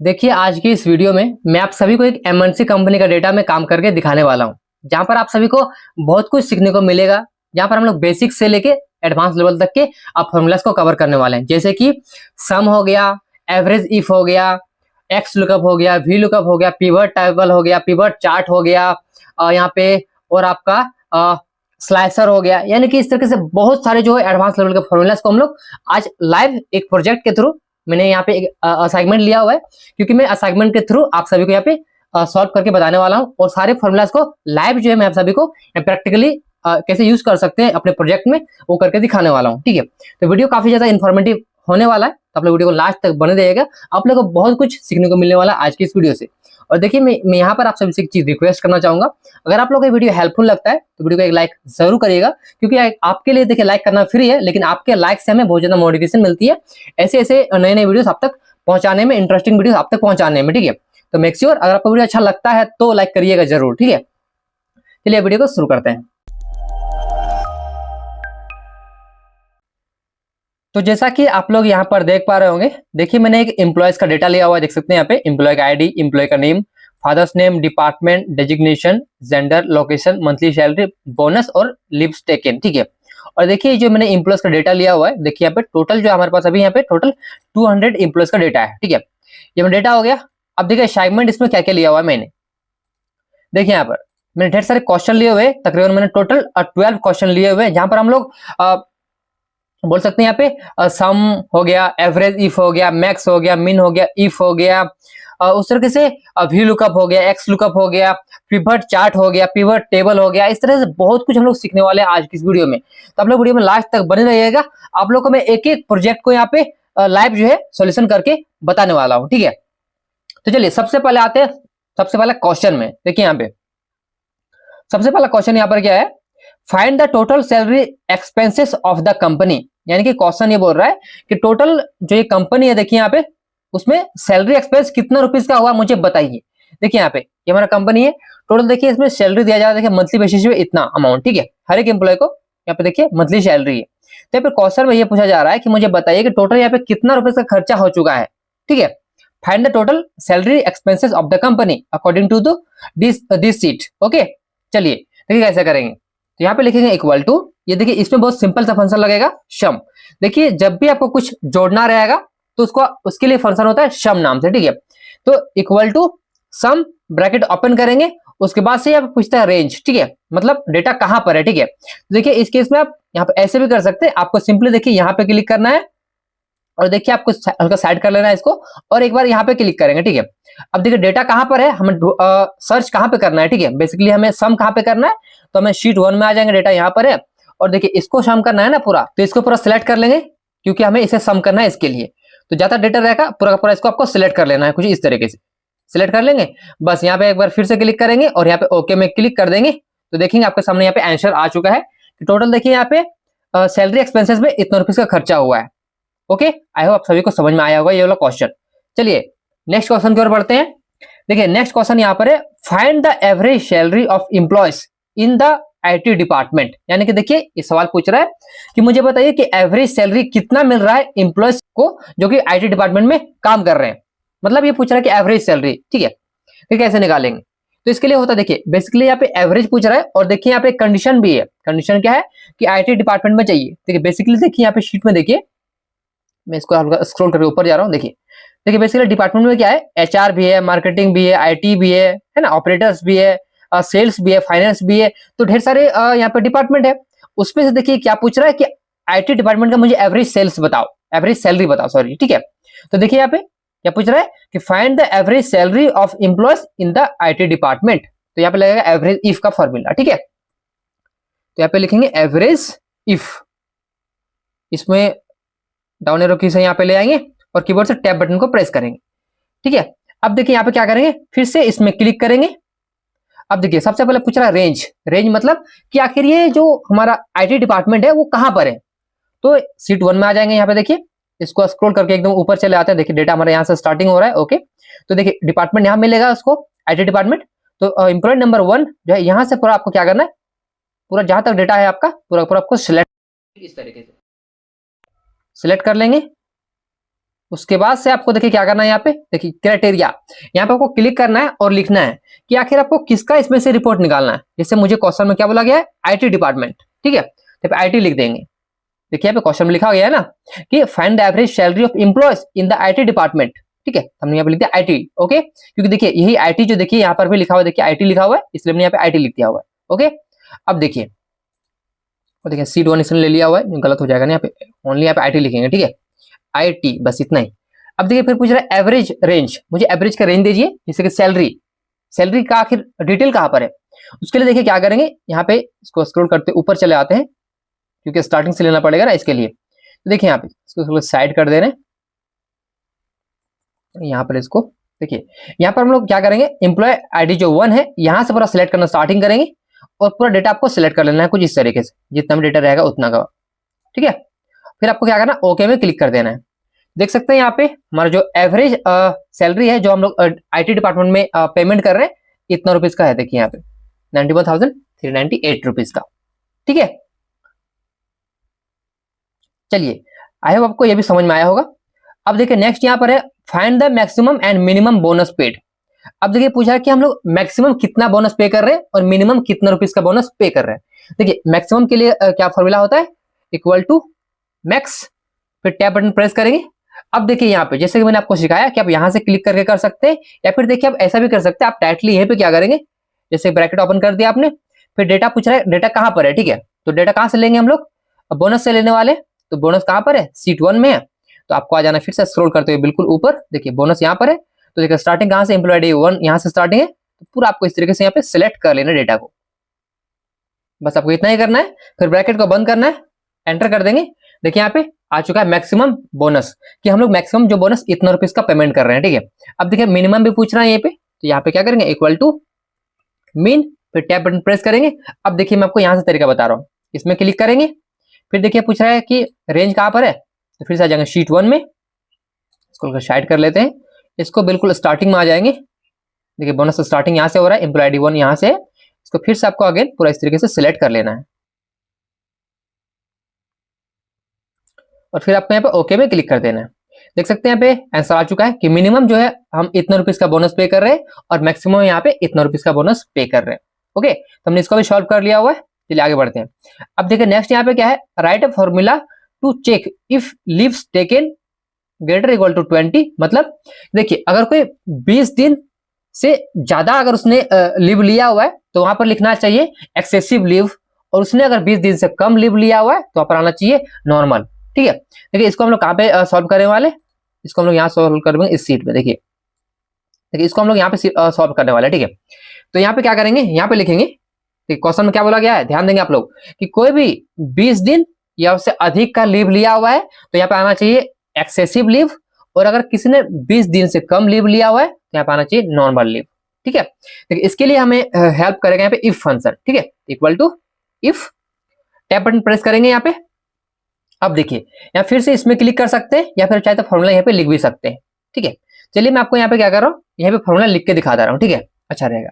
देखिए आज की इस वीडियो में मैं आप सभी को एक एमएनसी कंपनी का डेटा में काम करके दिखाने वाला हूं, जहां पर आप सभी को बहुत कुछ सीखने को मिलेगा। जहां पर हम लोग बेसिक से लेके एडवांस लेवल तक के आप फॉर्मूलाज को कवर करने वाले हैं, जैसे कि सम हो गया, एवरेज इफ हो गया, एक्स लुकअप हो गया, वी लुकअप हो गया, पिवट टेबल हो गया, पिवट चार्ट हो गया, यहाँ पे और आपका स्लाइसर हो गया। यानी कि इस तरीके से बहुत सारे जो है एडवांस लेवल के फॉर्मूलाज को हम लोग आज लाइव एक प्रोजेक्ट के थ्रू, मैंने यहाँ पे एक असाइनमेंट लिया हुआ है, क्योंकि मैं असाइनमेंट के थ्रू आप सभी को यहाँ पे सॉल्व करके बताने वाला हूँ और सारे फॉर्मूलाज को लाइव जो है मैं आप सभी को प्रैक्टिकली कैसे यूज कर सकते हैं अपने प्रोजेक्ट में, वो करके दिखाने वाला हूँ। ठीक है, तो वीडियो काफी ज्यादा इन्फॉर्मेटिव होने वाला है, तो आप लोग वीडियो को लास्ट तक बने रहिएगा। आप लोग को बहुत कुछ सीखने को मिलने वाला है आज की इस वीडियो से। और देखिए मैं यहाँ पर आप सभी से एक चीज रिक्वेस्ट करना चाहूंगा, अगर आप लोग को वीडियो हेल्पफुल लगता है तो वीडियो को एक लाइक जरूर करिएगा, क्योंकि आपके लिए देखिए लाइक करना फ्री है, लेकिन आपके लाइक से हमें बहुत ज्यादा मोटिवेशन मिलती है ऐसे ऐसे नए नए वीडियोस आप तक पहुंचाने में, इंटरेस्टिंग वीडियो आप तक पहुंचाने में। ठीक है, तो मेक श्योर अगर आपको वीडियो अच्छा लगता है तो लाइक करिएगा जरूर। ठीक है, चलिए वीडियो को शुरू करते हैं। तो जैसा कि आप लोग यहाँ पर देख पा रहे होंगे, देखिए मैंने एक एम्प्लॉयज का डेटा लिया हुआ है, देख सकते हैं यहाँ पे एम्प्लॉय का आईडी, एम्प्लॉय का name, father's name, department, designation, gender, location, monthly salary, bonus और लीव्स टेकन। ठीक है, और देखिए जो मैंने एम्प्लॉयज का डेटा लिया हुआ है, देखिए यहाँ पे टोटल जो हमारे पास अभी यहाँ पे टोटल 200 एम्प्लॉयज का डेटा है। ठीक है, ये डेटा हो गया। अब देखिए असाइनमेंट इसमें क्या क्या लिया हुआ है मैंने, देखिए यहाँ पर मैंने ढेर सारे क्वेश्चन लिए हुए, तकरीबन मैंने टोटल 12 क्वेश्चन लिए हुए, जहां पर हम लोग बोल सकते हैं यहाँ पे सम हो गया, एवरेज इफ हो गया, मैक्स हो गया, मिन हो गया, इफ हो गया, उस तरीके से वी लुकअप हो गया, एक्स लुकअप हो गया, पिवट चार्ट हो गया, पिवट टेबल हो गया। इस तरह से बहुत कुछ हम लोग सीखने वाले हैं आज की इस वीडियो में, तो आप लोग वीडियो में लास्ट तक बने रहिएगा। आप लोग को मैं एक एक प्रोजेक्ट को यहाँ पे लाइव जो है सोल्यूशन करके बताने वाला हूँ। ठीक है, तो चलिए सबसे पहले आते हैं सबसे पहले क्वेश्चन में। देखिए यहाँ पे सबसे पहला क्वेश्चन यहाँ पर क्या है, find the total salary expenses of the company. यानी कि क्वेश्चन ये बोल रहा है कि टोटल जो ये कंपनी है, देखिए यहाँ पे उसमें सैलरी एक्सपेंस कितना रुपीस का हुआ मुझे बताइए। देखिए यहाँ पे ये हमारा कंपनी है, टोटल देखिए इसमें सैलरी दिया जा रहा है, देखिए मंथली बेसिस पे इतना अमाउंट। ठीक है, हर एक एम्प्लॉय को यहाँ पे देखिए मंथली सैलरी है। तो यहाँ पे क्वेश्चन में ये पूछा जा रहा है कि मुझे बताइए कि टोटल यहाँ पे कितना रुपए का खर्चा हो चुका है। ठीक है, find the total salary expenses of the company according to this sheet. Okay, चलिए देखिए कैसे करेंगे। तो यहाँ पे लिखेंगे इक्वल टू, ये देखिए इसमें बहुत सिंपल सा फंक्शन लगेगा सम। देखिए जब भी आपको कुछ जोड़ना रहेगा तो उसके लिए फंक्शन होता है सम नाम से। ठीक है, तो equal to sum, bracket open करेंगे, उसके बाद से आप पूछता है रेंज। ठीक है, मतलब डेटा कहां पर है। ठीक है, तो देखिए इस केस में आप यहाँ पे ऐसे भी कर सकते हैं, आपको सिंपली देखिए यहाँ पे क्लिक करना है और देखिए आपको हल्का साइड कर लेना है इसको, और एक बार यहाँ पे क्लिक करेंगे। ठीक है, अब देखिए डेटा कहां पर है, हमें सर्च कहां पे करना है। ठीक है, बेसिकली हमें सम कहां पे करना है, तो हमें शीट 1 में आ जाएंगे, डेटा यहाँ पर है, और देखिए इसको सम करना है ना पूरा, तो इसको पूरा सिलेक्ट कर लेंगे, क्योंकि हमें इसे सम करना है इसके लिए। तो ज्यादा डेटा रहेगा पूरा का पूरा इसको आपको सिलेक्ट कर लेना है, कुछ इस तरीके से सिलेक्ट कर लेंगे। बस यहाँ पे एक बार फिर से क्लिक करेंगे और यहाँ पे ओके में क्लिक कर देंगे, तो देखेंगे आपके सामने यहाँ पे आंसर आ चुका है कि टोटल देखिए यहाँ पे सैलरी एक्सपेंसेस में इतना रुपीस का खर्चा हुआ है। ओके, आई होप आप सभी को समझ में आया होगा ये वाला क्वेश्चन। चलिए नेक्स्ट क्वेश्चन की ओर बढ़ते हैं। देखिए नेक्स्ट क्वेश्चन यहाँ पर है, find the average salary of employees in the IT department. यानी कि देखिए ये सवाल पूछ रहा है कि मुझे बताइए कि एवरेज सैलरी कितना मिल रहा है एम्प्लॉयज को जो कि आईटी डिपार्टमेंट में काम कर रहे हैं। मतलब ये पूछ रहा है कि एवरेज सैलरी। ठीक है, फिर कैसे निकालेंगे, तो इसके लिए होता है देखिए बेसिकली यहाँ पे एवरेज पूछ रहा है, और देखिए यहाँ पे कंडीशन भी है। कंडीशन क्या है कि आईटी डिपार्टमेंट में चाहिए। देखिए बेसिकली देखिए यहाँ पे शीट में देखिए, मैं इसको स्क्रॉल करके ऊपर जा रहा हूँ। देखिए बेसिकली डिपार्टमेंट में क्या है, एचआर भी है, मार्केटिंग भी है, आईटी भी है ना, ऑपरेटर्स भी है, सेल्स भी है, फाइनेंस भी है, तो ढेर सारे यहाँ पे डिपार्टमेंट है। उसमें से देखिए क्या पूछ रहा है कि आईटी डिपार्टमेंट का मुझे एवरेज सेल्स बताओ, एवरेज सैलरी बताओ, सॉरी। ठीक है, तो देखिए यहाँ पे क्या पूछ रहा है कि find the average salary of employees in the IT department. तो यहाँ पे लगेगा एवरेज इफ का फॉर्मूला। ठीक है, तो यहाँ पे लिखेंगे एवरेज इफ, इसमें डाउन एरो की से यहाँ पे ले आएंगे और कीबोर्ड से टैब बटन को प्रेस करेंगे। ठीक है, अब देखिए यहाँ पे क्या करेंगे, फिर से इसमें क्लिक करेंगे। अब देखिए सबसे पहले पूछ रहा है रेंज। रेंज मतलब कि आखिर ये जो हमारा आईटी डिपार्टमेंट है वो कहां पर है, तो सीट 1 में आ जाएंगे। यहाँ पे देखिए इसको स्क्रॉल करके एकदम ऊपर चले आते हैं, देखिए डेटा हमारे यहाँ से स्टार्टिंग हो रहा है। ओके, तो देखिए डिपार्टमेंट यहाँ मिलेगा उसको, आईटी डिपार्टमेंट। तो एम्प्लॉय नंबर 1 जो है, यहाँ से पूरा आपको क्या करना है, पूरा जहां तक डेटा है आपका पूरा पूरा आपको सिलेक्ट इस तरीके से सिलेक्ट कर लेंगे। उसके बाद से आपको देखिए क्या करना है, यहाँ पे देखिए क्राइटेरिया, यहाँ पे आपको क्लिक करना है और लिखना है कि आखिर आपको किसका इसमें से रिपोर्ट निकालना है। जैसे मुझे क्वेश्चन में क्या बोला गया है, आईटी डिपार्टमेंट, ठीक है, तो आईटी लिख देंगे। देखिए यहाँ पे क्वेश्चन में लिखा गया है ना कि find the average salary of employees in the IT department, ठीक है, हमने यहाँ पे लिख दिया आईटी, ओके, क्योंकि देखिए यही आईटी जो देखिए यहाँ पर भी लिखा हुआ है, देखिए आईटी लिखा हुआ है, इसलिए हमने यहाँ पे आईटी लिख दिया हुआ है, ओके। अब देखिए सीट 1 इसने ले लिया हुआ है, गलत हो जाएगा ना, यहाँ पे ओनली यहाँ पे आईटी लिखेंगे, ठीक है, आईटी, बस इतना ही। अब देखिए फिर पूछ रहा है एवरेज रेंज, मुझे एवरेज का रेंज दीजिए, जैसे कि सैलरी का आखिर डिटेल कहां पर है। उसके लिए देखिए क्या करेंगे, यहाँ पे इसको स्क्रॉल करते ऊपर चले आते हैं, क्योंकि स्टार्टिंग से लेना पड़ेगा ना इसके लिए। तो देखिए यहाँ पे इसको साइड कर दे रहे हैं, यहाँ पर इसको देखिए, यहाँ पर हम लोग क्या करेंगे, एम्प्लॉय आईडी जो 1 है यहाँ से पूरा सिलेक्ट करना स्टार्टिंग करेंगे और पूरा डेटा आपको सिलेक्ट कर लेना है कुछ इस तरीके से, जितना भी डेटा रहेगा उतना का, ठीक है। फिर आपको क्या करना, ओके में क्लिक कर देना है। देख सकते हैं यहाँ पे हमारा जो एवरेज सैलरी है जो हम लोग आईटी डिपार्टमेंट में पेमेंट कर रहे हैं, इतना रुपीज का है, देखिए यहाँ पे 91,398 रुपीज का, ठीक है। चलिए, आई होप आपको ये भी समझ में आया होगा। अब देखिए नेक्स्ट यहाँ पर है find the maximum and minimum bonus paid. अब देखिए पूछा है कि हम लोग मैक्सिमम कितना बोनस पे कर रहे हैं और मिनिमम कितना रुपीज का बोनस पे कर रहे हैं। देखिए मैक्सिमम के लिए क्या फॉर्मूला होता है, इक्वल टू मैक्स, फिर टैब बटन प्रेस करेंगे। अब देखिए यहाँ पे जैसे कि मैंने आपको सिखाया कि आप यहाँ से क्लिक करके कर सकते हैं, या फिर देखिए आप ऐसा भी कर सकते हैं, आप डायरेक्टली यहीं पे क्या करेंगे, जैसे ब्रैकेट ओपन कर दिया आपने, फिर डेटा पूछ रहा है डेटा कहाँ पर है, ठीक है, तो डेटा कहाँ से लेंगे हम लोग, बोनस से लेने वाले, तो बोनस कहाँ पर है, सीट 1 में है, तो आपको आ जाना फिर से स्क्रॉल करते हुए बिल्कुल ऊपर, देखिए बोनस यहाँ पर है, तो देखिए स्टार्टिंग कहाँ से, एम्प्लॉय आईडी 1 यहाँ से स्टार्टिंग है, तो पूरा आपको इस तरीके से यहाँ पे सिलेक्ट कर लेना डेटा को, बस आपको इतना ही करना है। फिर ब्रैकेट को बंद करना है, एंटर कर देंगे। देखिए यहाँ पे आ चुका है मैक्सिमम बोनस, कि हम लोग मैक्सिमम जो बोनस इतना रुपीज का पेमेंट कर रहे हैं, ठीक है। अब देखिए मिनिमम भी पूछ रहा है यहाँ पे, तो यहाँ पे क्या करेंगे, इक्वल टू मीन, फिर टैब बटन प्रेस करेंगे। अब देखिए मैं आपको यहाँ से तरीका बता रहा हूँ, इसमें क्लिक करेंगे, फिर देखिए पूछ रहा है कि रेंज कहाँ पर है, तो फिर से आ जाएंगे शीट 1 में, इसको साइड कर लेते हैं, इसको बिल्कुल स्टार्टिंग में आ जाएंगे। देखिए बोनस स्टार्टिंग यहाँ से हो रहा है, एम्प्लॉय आईडी 1 यहाँ से, इसको फिर से आपको अगेन पूरा इस तरीके से सिलेक्ट कर लेना है, और फिर आपको यहाँ पे ओके में क्लिक कर देना है। देख सकते हैं यहाँ पे आंसर आ चुका है कि मिनिमम जो है हम इतना रुपीज का बोनस पे कर रहे हैं और मैक्सिमम यहाँ पे इतना रुपीज का बोनस पे कर रहे हैं, ओके। तो हमने इसको भी सॉल्व कर लिया हुआ है, चलिए आगे बढ़ते हैं। अब देखिए नेक्स्ट यहाँ पे क्या है, write a formula to check if leaves taken greater equal to 20, मतलब देखिए अगर कोई 20 दिन से ज्यादा अगर उसने लीव लिया हुआ है तो वहां पर लिखना चाहिए एक्सेसिव लीव, और उसने अगर 20 दिन से कम लीव लिया हुआ है तो वहां पर आना चाहिए नॉर्मल, ठीक है। देखिए इसको हम लोग कहाँ पे सॉल्व करने वाले, इसको हम लोग यहाँ सॉल्व करेंगे इस सीट में, देखिए इसको हम लोग यहाँ पे सॉल्व करने वाले, ठीक है। तो यहाँ पे क्या करेंगे, यहाँ पे लिखेंगे, क्वेश्चन में क्या बोला गया है, ध्यान देंगे आप लोग कि कोई भी 20 दिन या उससे अधिक का लीव लिया हुआ है तो यहाँ पे आना चाहिए एक्सेसिव लीव, और अगर किसी ने 20 दिन से कम लीव लिया हुआ है तो यहाँ पे आना चाहिए नॉर्मल लीव, ठीक है। देखिए इसके लिए हमें हेल्प करेगा यहाँ पे इफ फंक्शन, ठीक है, equal to if, tab button press करेंगे यहाँ पे। अब देखिए यहाँ फिर से इसमें क्लिक कर सकते हैं, या फिर चाहे तो फॉर्मूला यहाँ पे लिख भी सकते हैं, ठीक है। चलिए मैं आपको यहाँ पे क्या कर रहा हूँ, यहाँ पे फॉर्मूला लिख के दिखा दे रहा हूँ, ठीक है, अच्छा रहेगा।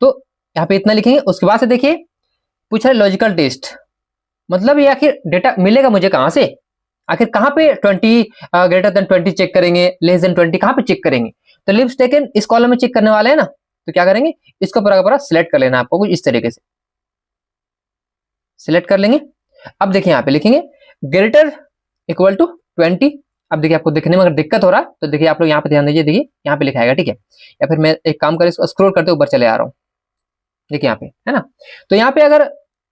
तो यहाँ पे इतना लिखेंगे, उसके बाद से देखिए पूछ रहा है लॉजिकल टेस्ट, मतलब ये आखिर डेटा मिलेगा मुझे कहां से, आखिर कहां पे 20 ग्रेटर देन 20 चेक करेंगे, लेस देन 20 कहां पे चेक करेंगे, तो लीव्स टेकन इस कॉलम में चेक करने वाले हैं ना, तो क्या करेंगे, इसको पूरा का पूरा सिलेक्ट कर लेना आपको कुछ इस तरीके से सिलेक्ट कर लेंगे। अब देखिए यहाँ पे लिखेंगे ग्रेटर इक्वल टू 20। अब देखिए आपको देखने में अगर दिक्कत हो रहा है तो देखिए आप लोग यहाँ पे ध्यान दीजिए, देखिए यहाँ पे लिखाएगा, ठीक है, या फिर मैं एक काम कर इसको स्क्रॉल करते ऊपर चले आ रहा हूँ, देखिए यहाँ पे है ना, तो यहाँ पे अगर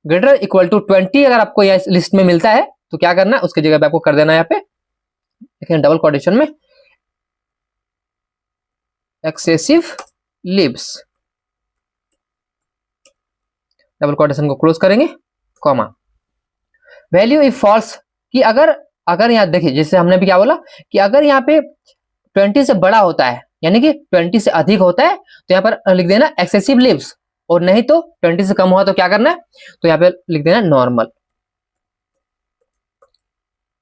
ग्रेटर इक्वल टू 20 अगर आपको यह लिस्ट में मिलता है तो क्या करना है, उसकी जगह पे आपको कर देना है यहाँ पे, देखिए डबल कोटेशन में एक्सेसिव लीव्स, डबल कोटेशन को क्लोज करेंगे, कॉमा, वैल्यू इफ फॉल्स, कि अगर यहाँ देखिए जैसे हमने भी क्या बोला कि अगर यहाँ पे 20 से बड़ा होता है यानी कि 20 से अधिक होता है तो यहाँ पर लिख देना एक्सेसिव लीव्स, और नहीं तो 20 से कम हुआ तो क्या करना है, तो यहाँ पे लिख देना नॉर्मल,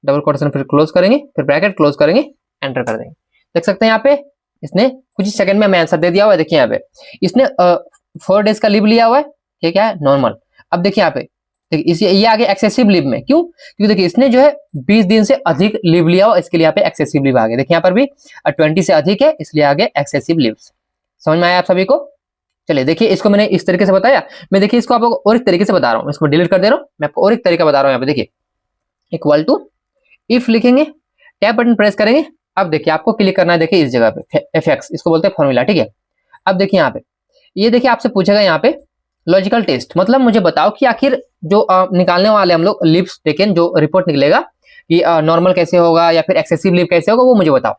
डबल कोटेशन फिर क्लोज करेंगे, फिर ब्रैकेट क्लोज करेंगे, एंटर कर देंगे। देख सकते हैं यहाँ पे इसने कुछ ही सेकंड में हमें आंसर दे दिया हुआ है। देखिए यहाँ पे इसने 4 डेज का लीव लिया हुआ है, ये क्या है नॉर्मल। अब देखिए यहाँ पे देखिए इस ये आ गया एक्सेसिव लीव में, क्यों? क्योंकि देखिए इसने जो है 20 दिन से अधिक लीव लिया हो, इसके लिए यहाँ पे एक्सेसिव लीव आ गया। देखिए यहाँ पर भी 20 से अधिक है, इसलिए आ गया एक्सेसिव लीव। समझ में आया आप सभी को? चलिए देखिए इसको मैंने इस तरीके से बताया, मैं देखिए इसको आपको और एक तरीके से बता रहा हूँ, इसको डिलीट कर दे रहा हूँ, मैं आपको और एक तरीका बता रहा हूँ। यहाँ पे देखिए इक्वल टू इफ लिखेंगे, टैब बटन प्रेस करेंगे। अब देखिए आपको क्लिक करना है, देखिए इस जगह पे एफएक्स, इसको बोलते हैं फॉर्मूला, ठीक है। अब देखिए यहाँ पे ये देखिए आपसे पूछेगा यहाँ पे लॉजिकल टेस्ट, मतलब मुझे बताओ कि आखिर जो निकालने वाले हम लोग लीव्स टेकन, जो रिपोर्ट निकलेगा कि नॉर्मल कैसे होगा या फिर एक्सेसिव लीव कैसे होगा, वो मुझे बताओ।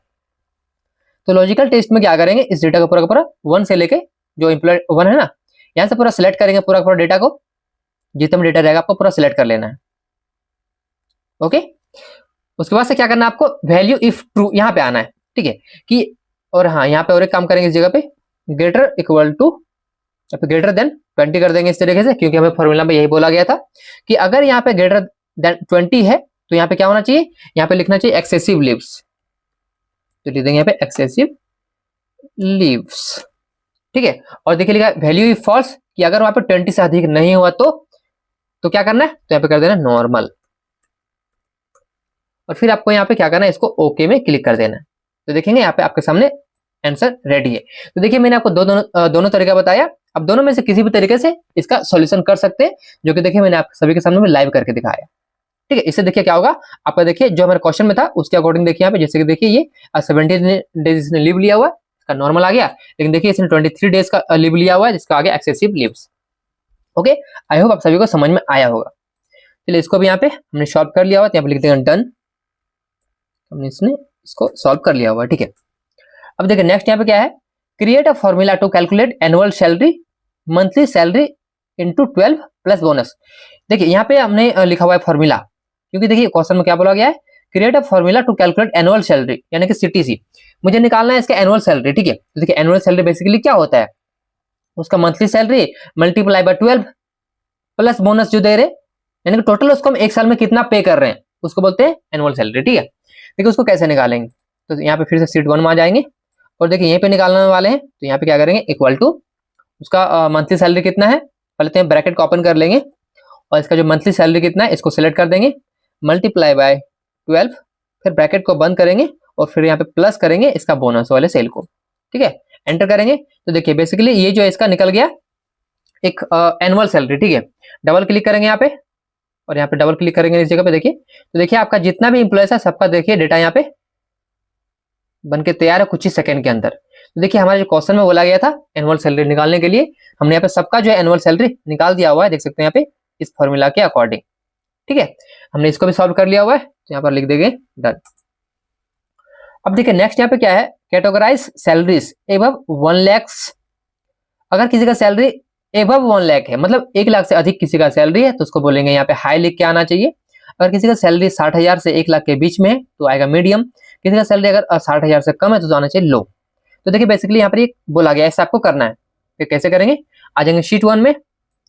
तो लॉजिकल टेस्ट में क्या करेंगे, इस डेटा का पूरा 1 से लेके जो एम्प्लॉय 1 है ना, यहाँ से पूरा सिलेक्ट करेंगे, पूरा डेटा को, जितना भी डेटा रहेगा आपको पूरा सिलेक्ट कर लेना है। ओके, उसके बाद से क्या करना है आपको, वैल्यू इफ ट्रू यहाँ पे आना है, ठीक है कि, और हाँ यहाँ पे और एक काम करेंगे इस जगह पे, greater equal to greater than 20 कर देंगे इस तरीके से, क्योंकि हमें फॉर्मूला में यही बोला गया था कि अगर यहाँ पे ग्रेटर देन 20 है तो यहाँ पे क्या होना चाहिए, यहाँ पे लिखना चाहिए एक्सेसिव लीव्स, तो लिख देंगे यहाँ पे एक्सेसिव लीव्स, ठीक है। और देखिए लिखा वैल्यू इफ फॉल्स, कि अगर वहां पे 20 से अधिक नहीं हुआ तो क्या करना है, तो यहाँ पे कर देना नॉर्मल, और फिर आपको यहाँ पे क्या करना है, इसको ओके में क्लिक कर देना है। तो देखेंगे यहाँ पे आपके सामने आंसर रेडी है। तो देखिए मैंने आपको दोनों तरीका बताया, अब दोनों में से किसी भी तरीके से इसका सॉल्यूशन कर सकते हैं, जो कि देखिए मैंने आप सभी के सामने में लाइव करके दिखाया, ठीक है। इससे देखिए क्या होगा आपका, देखिए जो हमारे क्वेश्चन में था उसके अकॉर्डिंग देखिए यहाँ पे, जैसे कि देखिए ये 17 डेज इसने लीव लिया हुआ है, इसका नॉर्मल आ गया, लेकिन देखिए इसने 23 डेज का लीव लिया हुआ है, जिसका आ गया excessive leaves. Okay, I hope आप सभी को समझ में आया होगा। चलिए इसको भी यहाँ पे हमने सॉल्व कर लिया हुआ, यहाँ पे लिख देंगे डन, हमने इसको सॉल्व कर लिया हुआ, ठीक है। अब देखिए नेक्स्ट यहाँ पे क्या है, create a formula to calculate annual salary, monthly salary into 12 plus bonus. देखिए यहाँ पे हमने लिखा हुआ है फॉर्मूला, क्योंकि देखिए क्वेश्चन में क्या बोला गया है, create a formula to calculate annual salary, यानी कि सीटीसी, मुझे निकालना है इसका एनुअल सैलरी, ठीक है। तो देखिए एनुअल सैलरी बेसिकली क्या होता है, उसका monthly salary multiply by 12 plus bonus जो दे रहे, यानी कि टोटल उसको हम एक साल में कितना पे कर रहे हैं, उसको बोलते हैं एनुअल सैलरी, ठीक है। देखिए उसको कैसे निकालेंगे, तो यहाँ पे फिर से शीट 1 में आ जाएंगे, और देखिए यहीं पे निकालने वाले हैं, तो यहाँ पे क्या करेंगे, इक्वल टू उसका मंथली सैलरी कितना है, पहले तो ब्रैकेट को ओपन कर लेंगे, और इसका जो मंथली सैलरी कितना है इसको सिलेक्ट कर देंगे, मल्टीप्लाई बाय 12, फिर ब्रैकेट को बंद करेंगे, और फिर यहाँ पे प्लस करेंगे इसका बोनस वाले सेल को, ठीक है, एंटर करेंगे। तो देखिए बेसिकली ये जो है इसका निकल गया एक एनुअल सैलरी, ठीक है। डबल क्लिक करेंगे यहाँ पे, और यहाँ पे डबल क्लिक करेंगे इस जगह पे, देखिए तो देखिए आपका जितना भी इंप्लॉयज है सबका देखिए डेटा यहाँ पे बन के तैयार है कुछ ही सेकंड के अंदर। तो देखिए हमारे जो क्वेश्चन में बोला गया था एनुअल सैलरी निकालने के लिए, हमने यहाँ पे सबका जो है एनुअल सैलरी निकाल दिया हुआ है, देख सकते हैं यहाँ पे इस फॉर्मूला के अकॉर्डिंग, ठीक है। हमने इसको भी सॉल्व कर लिया हुआ है, तो यहाँ पर लिख देंगे डन। अब देखिए नेक्स्ट यहाँ पे क्या है, कैटेगराइज सैलरीज एबव 1 लाख। अगर किसी का सैलरी एबव 1 लाख है, मतलब 1 लाख से अधिक किसी का सैलरी है, तो उसको बोलेंगे यहाँ पे हाई लिख के आना चाहिए। अगर किसी का सैलरी 60,000 से 1 लाख के बीच में है तो आएगा मीडियम, किसी का सैलरी अगर 60,000 से कम है तो आना चाहिए लो। तो देखिए बेसिकली यहाँ पर ये बोला गया, ऐसा आपको करना है। फिर कैसे करेंगे, आ जाएंगे शीट 1 में,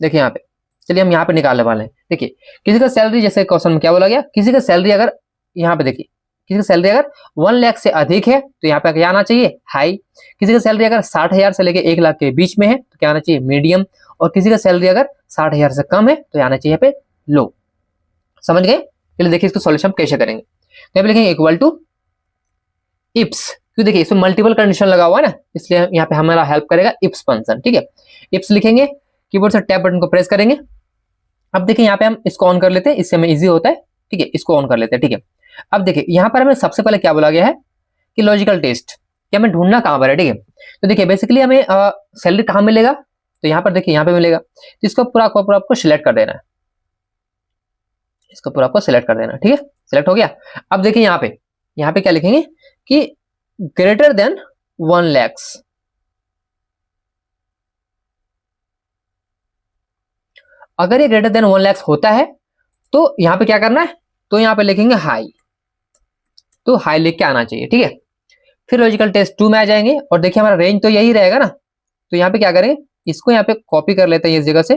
देखिए यहाँ पे, चलिए हम यहाँ पे निकालने वाले हैं। देखिए किसी का सैलरी, जैसे क्वेश्चन में क्या बोला गया, किसी का सैलरी अगर यहाँ पे देखिए किसी का सैलरी अगर 1 लाख से अधिक है तो यहाँ पे क्या आना चाहिए, हाई। किसी का सैलरी अगर 60,000 से लेके 1 लाख के बीच में है तो क्या आना चाहिए, मीडियम। और किसी का सैलरी अगर 60,000 से कम है तो आना चाहिए यहाँ पे लो। समझ गए? चलिए देखिए इसको सॉल्यूशन कैसे करेंगे। तो यहाँ पे लिखेंगे इक्वल टू इप्स, क्योंकि देखिए इसमें मल्टीपल कंडीशन लगा हुआ है ना, इसलिए यहाँ पे हमारा हेल्प करेगा इप्स फंक्शन, ठीक है। इप्स लिखेंगे, कीबोर्ड से टैब बटन को प्रेस करेंगे। अब देखिए यहाँ पे हम इसको ऑन कर लेते हैं, इससे हमें इजी होता है, ठीक है। इसको ऑन कर लेते हैं, ठीक है। अब देखिए यहाँ पर हमें सबसे पहले क्या बोला गया है कि लॉजिकल टेस्ट, कि हमें ढूंढना कहाँ पर है, ठीक है। तो देखिए बेसिकली हमें सैलरी कहाँ मिलेगा, तो यहाँ पर देखिए यहाँ पे मिलेगा, तो इसको पूरा आपको सिलेक्ट कर देना है, इसको पूरा आपको सिलेक्ट कर देना, ठीक है। सिलेक्ट हो गया। अब देखिए यहाँ पे क्या लिखेंगे कि ग्रेटर देन 1 लाख। अगर ये ग्रेटर देन 1 लाख होता है तो यहाँ पे क्या करना है, तो यहाँ पे लिखेंगे हाई, तो हाई लिख के आना चाहिए, ठीक है। फिर लॉजिकल टेस्ट 2 में आ जाएंगे, और देखिए हमारा रेंज तो यही रहेगा ना, तो यहाँ पे क्या करेंगे, इसको यहाँ पे कॉपी कर लेते हैं इस जगह से,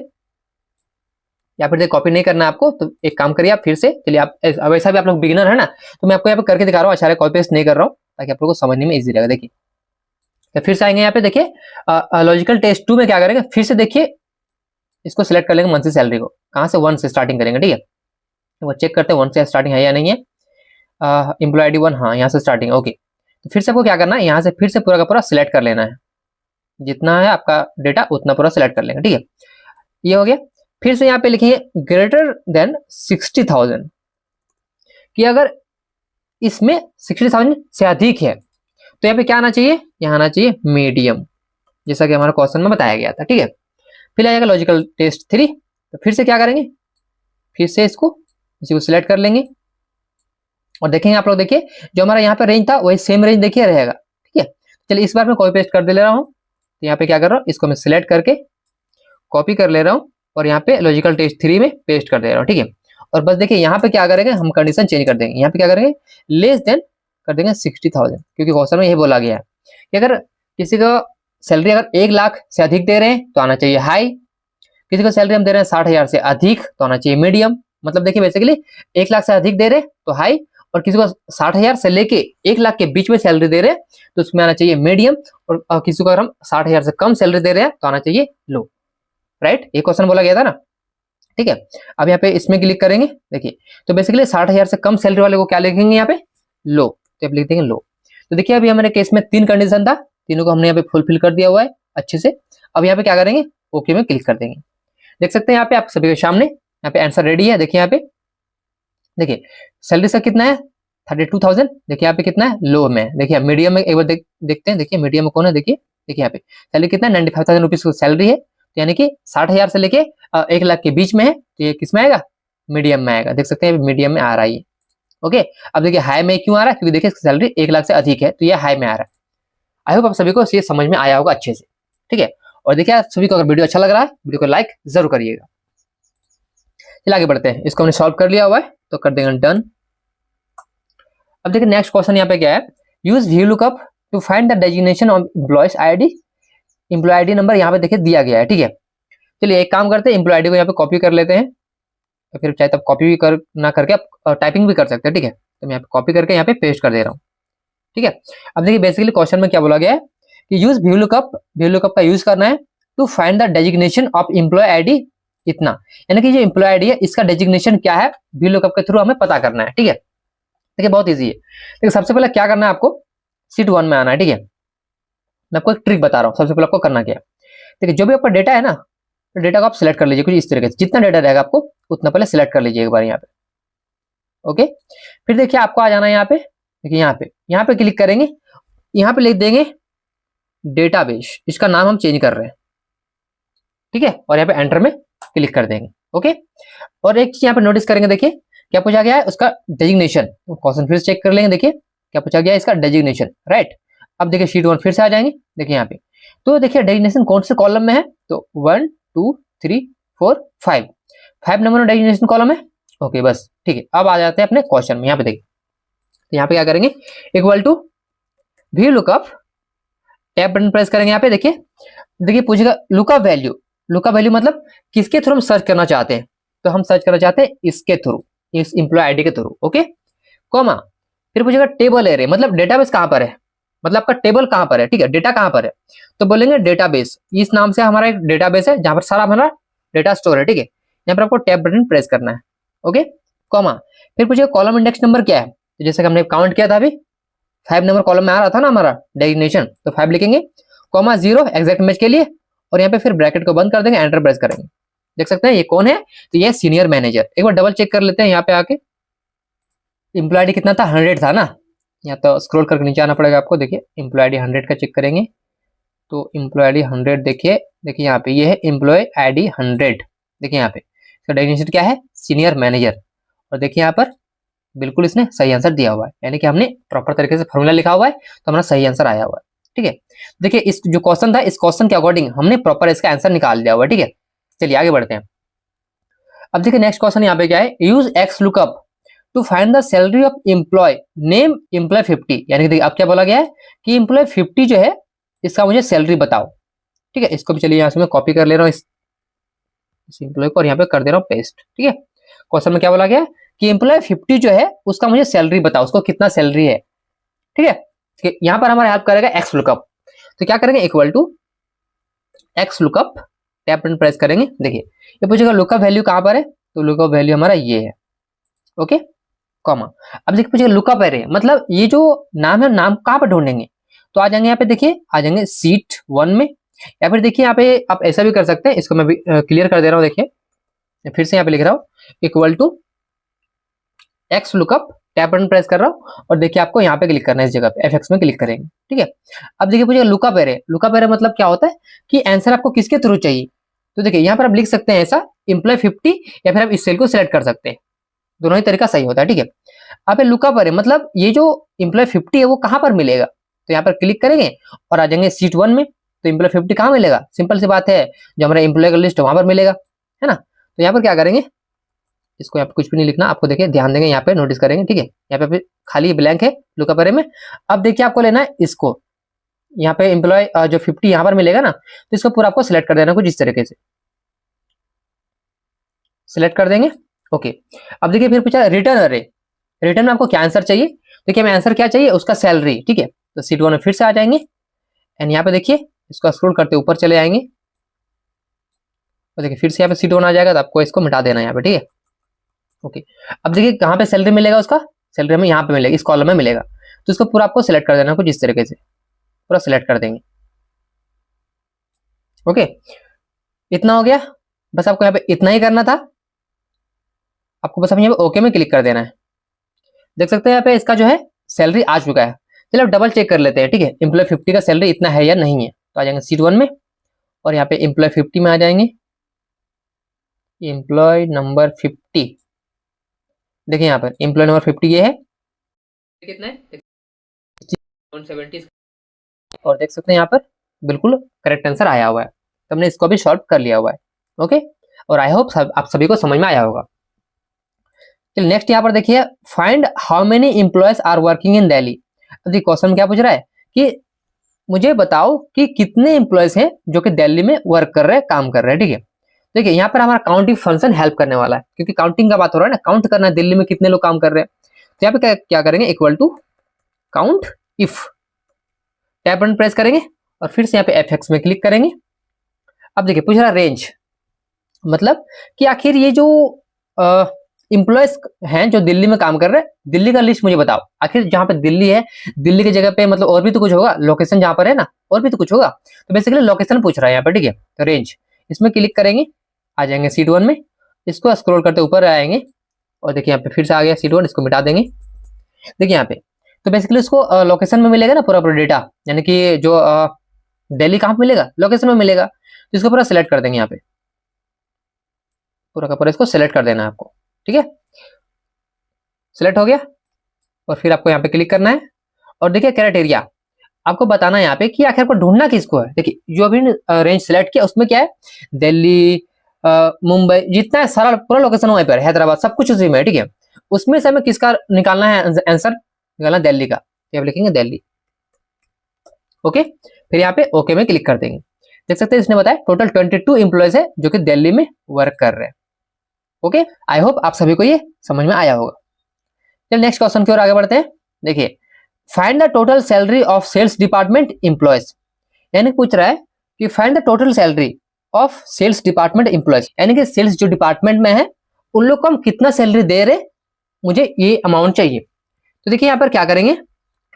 या फिर कॉपी नहीं करना आपको तो एक काम करिए आप फिर से, चलिए आप अब ऐसा भी आप लोग बिगिनर है ना, तो मैं आपको यहाँ पे करके दिखा रहा हूँ, अच्छा कॉपी पेस्ट नहीं कर रहा हूँ ताकि आप लोगों को समझने में इजी रहेगा। देखिए तो फिर से आएंगे यहाँ पे, देखिए लॉजिकल टेस्ट 2 में क्या करेंगे, फिर से देखिए इसको सिलेक्ट कर लेंगे मंथली सैलरी को, कहाँ से 1 से स्टार्टिंग करेंगे, ठीक है। वो चेक करते हैं 1 से स्टार्टिंग है या नहीं है। एम्प्लॉय आईडी 1, हाँ यहाँ से स्टार्टिंग, ओके। तो फिर से आपको क्या करना है, यहाँ से फिर से पूरा का पूरा सिलेक्ट कर लेना है, जितना है आपका डेटा उतना पूरा सिलेक्ट कर लेंगे, ठीक है। ये हो गया। फिर से यहाँ पे लिखेंगे ग्रेटर देन 60,000, कि अगर इसमें 60,000 से अधिक है तो यहाँ पे क्या आना चाहिए, यहाँ आना चाहिए मीडियम, जैसा कि हमारे क्वेश्चन में बताया गया था, ठीक है। फिर आएगा लॉजिकल टेस्ट 3, तो फिर से क्या करेंगे, फिर से इसी को सिलेक्ट कर लेंगे और देखेंगे आप लोग, देखिए जो हमारा यहाँ पे रेंज था वही सेम रेंज देखिए रहेगा, ठीक है। चलिए इस बार मैं कॉपी पेस्ट कर दे ले रहा हूँ। तो यहाँ पे क्या कर रहा हूँ, इसको मैं सिलेक्ट करके कॉपी कर ले रहा हूँ और यहाँ पे लॉजिकल टेस्ट 3 में पेस्ट कर दे रहा हूँ, ठीक है। और बस देखिए यहाँ पे क्या करेंगे, हम कंडीशन चेंज कर देंगे। यहाँ पे क्या करेंगे, लेस देन कर देंगे 60,000, क्योंकि क्वेश्चन में यही बोला गया है कि अगर किसी को सैलरी अगर 1 लाख से अधिक दे रहे हैं तो आना चाहिए हाई, किसी को सैलरी हम दे रहे हैं 60,000 से अधिक तो आना चाहिए मीडियम। मतलब देखिए बेसिकली 1 लाख से अधिक दे रहे हैं तो हाई, और किसी को 60,000 से लेके 1 लाख के बीच में सैलरी दे रहे हैं तो उसमें आना चाहिए मीडियम, और किसी को अगर हम 60,000 से कम सैलरी दे रहे हैं तो आना चाहिए लो, राइट। ये क्वेश्चन बोला गया था ना, ठीक है। अब यहाँ पे इसमें क्लिक करेंगे, देखिए तो बेसिकली 60,000 से कम सैलरी वाले को क्या लिखेंगे, यहाँ पे लो, तो लिख देंगे लो। तो देखिए अभी हमारे केस में 3 कंडीशन था, तीनों को हमने यहाँ पे फुलफिल कर दिया हुआ है अच्छे से। अब यहाँ पे क्या करेंगे, ओके में क्लिक कर देंगे। देख सकते हैं यहाँ पे आप सभी के सामने यहाँ पे आंसर रेडी है। देखिए यहाँ पे देखिए सैलरी का कितना है 32,000, देखिए यहाँ पे कितना है लो में, देखिए मीडियम में एक बार देखते हैं, देखिए मीडियम में कौन है, देखिए यहाँ पे सैलरी कितना है 95,000 रुपीज की सैलरी है, तो यानी कि 60,000 से लेके 1 लाख के बीच में है, तो ये किस में आएगा, मीडियम में आएगा। देख सकते हैं मीडियम में आ रहा है ये, ओके। अब देखिए हाई में क्यों आ रहा है, क्योंकि देखिए इसकी सैलरी 1 लाख से अधिक है तो ये हाई में आ रहा है। आई होप आप सभी को ये समझ में आया होगा अच्छे से, ठीक है। और देखिए आप सभी को अगर वीडियो अच्छा लग रहा है वीडियो को लाइक जरूर करिएगा। चलिए आगे बढ़ते हैं, इसको हमने सॉल्व कर लिया हुआ है तो कर देंगे डन। अब देखिए नेक्स्ट क्वेश्चन यहाँ पे क्या है, use VLOOKUP to find the designation of employees ID, employee ID number यहाँ पे देखिए दिया गया है, ठीक है। चलिए एक काम करते हैं, एम्प्लॉय आईडी को यहाँ पे कॉपी कर लेते हैं, तो फिर चाहे तब कॉपी भी कर ना करके आप टाइपिंग भी कर सकते हैं, ठीक है। तो मैं यहाँ पे कॉपी करके यहाँ पे पेस्ट कर दे रहा हूँ, ठीक है। अब देखिए बेसिकली क्वेश्चन में क्या बोला गया है कि यूज व्यू लुकअप का यूज करना है to find the designation of employee ID इतना, यानी कि जो एम्प्लॉय आईडी है इसका डेजिग्नेशन क्या है व्यू लुकअप के थ्रू हमें पता करना है, ठीक है। देखिए बहुत इजी है। देखिए सबसे पहले क्या करना है, आपको शीट 1 में आना है, ठीक है। मैं आपको एक ट्रिक बता रहा हूँ। सबसे पहले आपको करना क्या है, देखिए जो भी आपका डेटा है ना, तो डेटा को आप सिलेक्ट कर लीजिए कुछ इस तरीके से, जितना डेटा रहेगा आपको उतना पहले सिलेक्ट कर लीजिए एक बार यहाँ पे, ओके। फिर देखिए आपको आ जाना है यहाँ पे, देखिए यहाँ पे क्लिक करेंगे, यहाँ पे लिख देंगे डेटाबेस, इसका नाम हम चेंज कर रहे हैं, ठीक है। और यहाँ पे एंटर में क्लिक कर देंगे, ओके। और एक चीज यहाँ पे नोटिस करेंगे, देखिए क्या पूछा गया है उसका डेजिग्नेशन, क्वेश्चन फिर चेक कर लेंगे, देखिए क्या पूछा गया है इसका डेजिग्नेशन, राइट। अब देखिए शीट 1 फिर से आ जाएंगे, देखिए यहाँ पे तो देखिए डेजिग्नेशन कौन से कॉलम में है, तो 1 2 3 4 5 नंबर में डेजिग्नेशन कॉलम है, ओके बस ठीक है। अब आ जाते हैं अपने क्वेश्चन में, यहाँ पे देखिए तो यहाँ पे क्या करेंगे, equal to VLOOKUP, tab button press करेंगे यहाँ पे, देखिए पूछेगा लुकअप वैल्यू मतलब किसके थ्रू हम सर्च करना चाहते हैं, तो हम सर्च करना चाहते हैं इसके थ्रू, इस एम्प्लॉय आईडी के थ्रू, ओके। कॉमा फिर पूछेगा टेबल एरे, मतलब डेटाबेस कहां पर है, मतलब आपका टेबल कहां पर है, ठीक है, डेटा कहां पर है, तो बोलेंगे डेटाबेस, इस नाम से हमारा एक डेटाबेस है जहां पर सारा हमारा डेटा स्टोर है, ठीक है। यहाँ पर आपको टैब बटन प्रेस करना है, ओके। कॉमा फिर पूछेगा कॉलम इंडेक्स नंबर क्या है, तो जैसे कि हमने काउंट किया था अभी 5 नंबर कॉलम में आ रहा था ना हमारा डेजिग्नेशन, तो 5 लिखेंगे, कॉमा 0 एग्जैक्ट मैच के लिए, और यहाँ पे फिर ब्रैकेट को बंद कर देंगे, एंटर प्रेस करेंगे। देख सकते हैं ये कौन है, तो ये सीनियर मैनेजर। एक बार डबल चेक कर लेते हैं यहाँ पे आके, एम्प्लॉय आईडी कितना था 100 था ना, यहाँ तो स्क्रॉल करके नीचे आना पड़ेगा आपको, देखिए एम्प्लॉय आईडी 100 का चेक करेंगे, तो एम्प्लॉय आईडी 100 देखिए यहाँ पे ये है एम्प्लॉय आईडी 100, देखिए यहाँ पे इसका डेफिनेशन क्या है, सीनियर मैनेजर। और देखिए यहाँ पर बिल्कुल इसने सही आंसर दिया हुआ है, यानी कि हमने प्रॉपर तरीके से फॉर्मूला लिखा हुआ है तो हमारा सही आंसर आया हुआ है, ठीक है। देखिए इस जो क्वेश्चन था इस क्वेश्चन के अकॉर्डिंग हमने प्रॉपर इसका आंसर निकाल दिया हुआ है, ठीक है। चलिए आगे बढ़ते हैं। अब देखिए नेक्स्ट क्वेश्चन यहाँ पे क्या है, use XLOOKUP to find the salary of employee name employee 50, यानी कि देखिए अब क्या बोला गया है कि एम्प्लॉय 50 जो है इसका मुझे सैलरी बताओ, ठीक है। इसको भी चलिए यहाँ से मैं कॉपी कर ले रहा हूँ इस एम्प्लॉय को, और यहाँ पे कर दे रहा हूँ पेस्ट, ठीक है। क्वेश्चन में क्या बोला गया कि एम्प्लॉय 50 जो है उसका मुझे सैलरी बताओ, उसको कितना सैलरी है, ठीक है। यहाँ पर हमारा हेल्प करेगा एक्स लुकअप, तो क्या करेंगे equal to XLOOKUP, tap button press करेंगे, देखिए ये पूछेगा लुकअप वैल्यू कहाँ पर है, तो लुकअप वैल्यू हमारा ये है, ओके कॉमा। अब देखिए पूछेगा लुकअप एरे, मतलब ये जो नाम है नाम कहाँ पर ढूंढेंगे, तो आ जाएंगे यहाँ पे, देखिए आ जाएंगे सीट 1 में, या फिर देखिए यहाँ पे आप ऐसा भी कर सकते हैं, इसको मैं भी क्लियर कर दे रहा हूँ, देखिए फिर से यहाँ पे लिख रहा हूँ equal to XLOOKUP, tap button press कर रहा हूँ और देखिए आपको यहाँ पे क्लिक करना है, इस जगह पे एफ में क्लिक करेंगे, ठीक है। अब देखिए पूछेगा लुकअप एरे, लुकअप एरे मतलब क्या होता है कि आंसर आपको किसके थ्रू चाहिए, तो देखिए यहाँ पर आप लिख सकते हैं ऐसा एम्प्लॉय 50, या फिर आप इस सेल को सिलेक्ट कर सकते हैं, दोनों ही तरीका सही होता है, ठीक है। अब लुकअप एरे मतलब ये जो एम्प्लॉय 50 है वो कहाँ पर मिलेगा, तो यहाँ पर क्लिक करेंगे और आ जाएंगे सीट 1 में, तो एम्प्लॉय 50 कहाँ मिलेगा, सिंपल सी बात है, जो हमारा एम्प्लॉय का लिस्ट है वहां पर मिलेगा, है ना। तो यहाँ पर क्या करेंगे, इसको यहाँ पे कुछ भी नहीं लिखना आपको, देखिए ध्यान देंगे यहाँ पे नोटिस करेंगे, ठीक है, यहाँ पे खाली ब्लैंक है लुकअप एरे में। अब देखिए आपको लेना है इसको, यहाँ पे एम्प्लॉय जो 50 यहाँ पर मिलेगा ना, तो इसको पूरा आपको सिलेक्ट कर देना कुछ इस तरीके से, सिलेक्ट कर देंगे, ओके। अब देखिए फिर पूछा रिटर्न अरे, रिटर्न में आपको क्या आंसर चाहिए, देखिए हमें आंसर क्या चाहिए, उसका सैलरी, ठीक है। तो सीट 1 में फिर से आ जाएंगे एंड यहाँ पे देखिए इसको स्क्रॉल करते ऊपर चले आएंगे और देखिए फिर से यहाँ पे सीट 1 आ जाएगा, तो आपको इसको मिटा देना है यहाँ पे, ठीक है, ओके। अब देखिए कहाँ पे सैलरी मिलेगा, उसका सैलरी हमें यहाँ पे मिलेगा, इस कॉलम में मिलेगा, तो इसको पूरा आपको सिलेक्ट कर देना कुछ इस तरीके से, पूरा सिलेक्ट कर देंगे, ओके। इतना हो गया, बस आपको यहाँ पे इतना ही करना था, आपको बस यहाँ पे ओके में क्लिक कर देना है। देख सकते हैं यहाँ पे इसका जो है सैलरी आ चुका है। चलिए अब डबल चेक कर लेते हैं, ठीक है, एम्प्लॉय 50 का सैलरी इतना है या नहीं है, तो आ जाएंगे सीट 1 में और यहाँ पे एम्प्लॉय 50 में आ जाएंगे, एम्प्लॉय नंबर 50, देखिए यहाँ पर एम्प्लॉय नंबर 50 ये है, कितना है 170, और देख सकते हैं यहाँ पर बिल्कुल करेक्ट आंसर आया हुआ है, तो हमने इसको भी सॉल्व कर लिया हुआ है, ओके। और आई होप आप सभी को समझ में आया होगा। चलिए नेक्स्ट यहाँ पर देखिए, find how many employees are working in Delhi. अब देखिए क्वेश्चन क्या पूछ रहा है कि मुझे बताओ कि कितने एम्प्लॉयज हैं जो कि दिल्ली में वर्क कर रहे हैं, काम कर रहे हैं, ठीक है। देखिए यहाँ पर हमारा काउंटिंग फंक्शन हेल्प करने वाला है, क्योंकि काउंटिंग का बात हो रहा है ना, काउंट करना है दिल्ली में कितने लोग काम कर रहे हैं। तो यहाँ पे क्या करेंगे, equal to COUNTIF, tab button press करेंगे और फिर से यहाँ पे एफ में क्लिक करेंगे। अब देखिए पूछ रहा रेंज, मतलब कि आखिर ये जो एम्प्लॉयज हैं जो दिल्ली में काम कर रहे हैं, दिल्ली का लिस्ट मुझे बताओ, आखिर जहां पे दिल्ली है, दिल्ली की जगह पे मतलब और भी तो कुछ होगा, लोकेशन जहां पर है ना और भी तो कुछ होगा, तो बेसिकली लोकेशन पूछ रहा है यहाँ पे, ठीक है। तो रेंज इसमें क्लिक करेंगे, आ जाएंगे सीट 1 में, इसको स्क्रॉल करते ऊपर आएंगे और देखिए यहाँ पे फिर से आ गया सीट 1, इसको मिटा देंगे, देखिए यहाँ पे। तो बेसिकली इसको लोकेशन में मिलेगा ना पूरा पूरा डेटा, यानी कि जो दिल्ली कहाँ पे मिलेगा, लोकेशन में मिलेगा, तो इसको पूरा सिलेक्ट कर देंगे यहाँ पे, पूरा का पूरा इसको सिलेक्ट कर देना है आपको, ठीक है। सिलेक्ट हो गया और फिर आपको यहाँ पे क्लिक करना है और देखिए क्राइटेरिया आपको बताना है यहाँ पे कि आखिर आपको ढूंढना किसको है। देखिए जो अभी रेंज सिलेक्ट किया उसमें क्या है, दिल्ली, मुंबई, जितना है सारा पूरा लोकेशन वहीं पर, हैदराबाद, सब कुछ उसी में है, ठीक है। उसमें से हमें किसका निकालना है आंसर, निकालना दिल्ली का, तो आप लिखेंगे दिल्ली, ओके। फिर यहाँ पे ओके में क्लिक कर देंगे। देख सकते हैं इसने बताया टोटल 22 एम्प्लॉयज है जो कि दिल्ली में वर्क कर रहे हैं, ओके। आई होप आप सभी को ये समझ में आया होगा। चलिए नेक्स्ट क्वेश्चन की ओर आगे बढ़ते हैं। देखिए find the total salary of sales department employees, यानी पूछ रहा है कि find the total salary of sales department employees, यानी कि सेल्स जो डिपार्टमेंट में है उन लोग को हम कितना सैलरी दे रहे, मुझे ये अमाउंट चाहिए। तो देखिए यहाँ पर क्या करेंगे,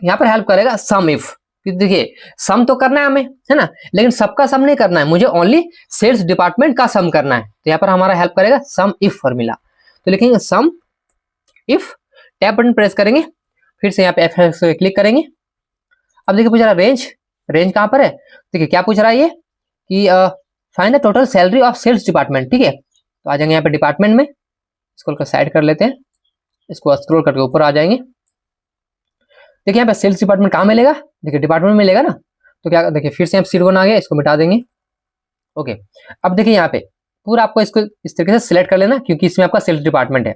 यहाँ पर हेल्प करेगा सम इफ, देखिए सम तो करना है हमें, है ना, लेकिन सबका सम नहीं करना है, मुझे ओनली सेल्स डिपार्टमेंट का सम करना है। तो यहाँ पर हमारा हेल्प करेगा सम इफ फॉर्मूला, तो लिखेंगे सम इफ, टैब बटन प्रेस करेंगे, फिर से यहाँ पे एफ से क्लिक करेंगे। अब देखिए पूछ रहा है रेंज, रेंज कहाँ पर है, देखिए क्या पूछ रहा है ये कि find the total salary of sales department, ठीक है। तो आ जाएंगे यहाँ पे डिपार्टमेंट में, इसको साइड कर लेते हैं, इसको स्क्रॉल करके ऊपर आ जाएंगे। देखिए यहाँ पे सेल्स डिपार्टमेंट कहाँ मिलेगा, देखिए डिपार्टमेंट में मिलेगा ना, तो क्या देखिए फिर से यहाँ सीट 1 आ गया, इसको मिटा देंगे, ओके। अब देखिए यहाँ पे पूरा आपको इसको इस तरीके से सिलेक्ट कर लेना, क्योंकि इसमें आपका सेल्स डिपार्टमेंट है,